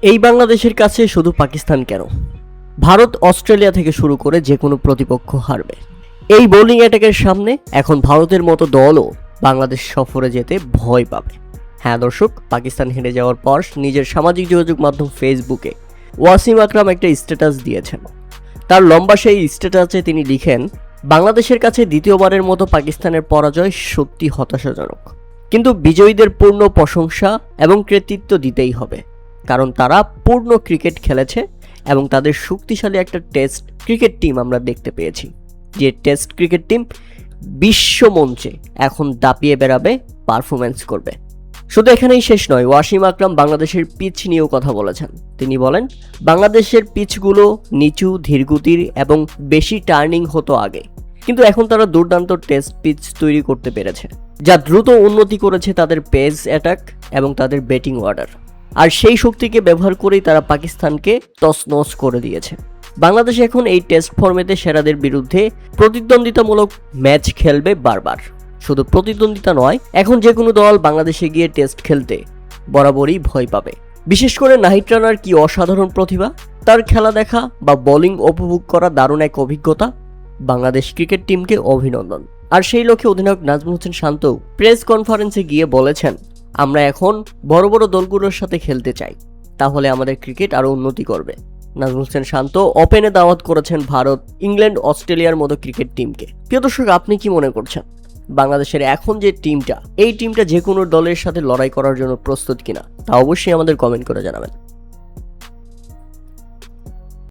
এই বাংলাদেশের কাছে শুধু পাকিস্তান কেন, ভারত অস্ট্রেলিয়া থেকে শুরু করে যে কোনো প্রতিপক্ষ হারবে। এই বোলিং অ্যাটাকের সামনে এখন ভারতের মতো দলও বাংলাদেশ সফরে যেতে ভয় পাবে। হ্যাঁ দর্শক, পাকিস্তান হেরে যাওয়ার পর নিজের সামাজিক যোগাযোগ মাধ্যম ফেসবুকে ওয়াসিম আকরাম একটা স্ট্যাটাস দিয়েছেন। তার লম্বা সেই স্ট্যাটাসে তিনি লিখেন, বাংলাদেশের কাছে দ্বিতীয়বারের মতো পাকিস্তানের পরাজয় সত্যি হতাশাজনক, কিন্তু বিজয়ীদের পূর্ণ প্রশংসা এবং কৃতিত্ব দিতেই হবে, কারণ তারা পূর্ণ ক্রিকেট খেলেছে এবং তাদের শক্তিশালী একটা টেস্ট ক্রিকেট টিম আমরা দেখতে পেয়েছি, যে টেস্ট ক্রিকেট টিম বিশ্ব মঞ্চে এখন দাপিয়ে বেড়াবে, পারফরমেন্স করবে। শুধু এখানেই শেষ নয়, ওয়াসিম আকরাম বাংলাদেশের পিচ নিয়েও কথা বলেছেন। তিনি বলেন, বাংলাদেশের পিচগুলো নিচু, ধীরগতির এবং বেশি টার্নিং হতো আগে, কিন্তু এখন তারা দুর্দান্ত টেস্ট পিচ তৈরি করতে পেরেছে, যা দ্রুত উন্নতি করেছে তাদের পেস অ্যাটাক এবং তাদের ব্যাটিং অর্ডার। আর সেই শক্তিকে ব্যবহার করেই তারা পাকিস্তানকে তছনছ করে দিয়েছে। বাংলাদেশ এখন এই টেস্ট ফর্মেটে সেরাদের বিরুদ্ধে প্রতিদ্বন্দ্বিতামূলক ম্যাচ খেলবে বারবার। শুধু প্রতিদ্বন্দ্বিতা নয়, এখন যে কোনো দল বাংলাদেশে গিয়ে টেস্ট খেলতে বরাবরই ভয় পাবে। বিশেষ করে নাহিদ রানার কি অসাধারণ প্রতিভা, তার খেলা দেখা বা বোলিং উপভোগ করা দারুণ এক অভিজ্ঞতা। বাংলাদেশ ক্রিকেট টিমকে অভিনন্দন। আর সেই লক্ষ্যে অধিনায়ক নাজমুল হোসেন শান্ত প্রেস কনফারেন্সে গিয়ে বলেছেন, আমরা এখন বড় বড় দলগুলোর সাথে খেলতে চাই, তাহলে আমাদের ক্রিকেট আরও উন্নতি করবে। নাজমুল হোসেন শান্ত ওপেনে দাওয়াত করেছেন ভারত, ইংল্যান্ড, অস্ট্রেলিয়ার মতো ক্রিকেট টিমকে। প্রিয় দর্শক, আপনি কি মনে করছেন বাংলাদেশের এখন যে টিমটা, এই টিমটা যে কোনো দলের সাথে লড়াই করার জন্য প্রস্তুত কিনা, তা অবশ্যই আমাদের কমেন্ট করে জানাবেন।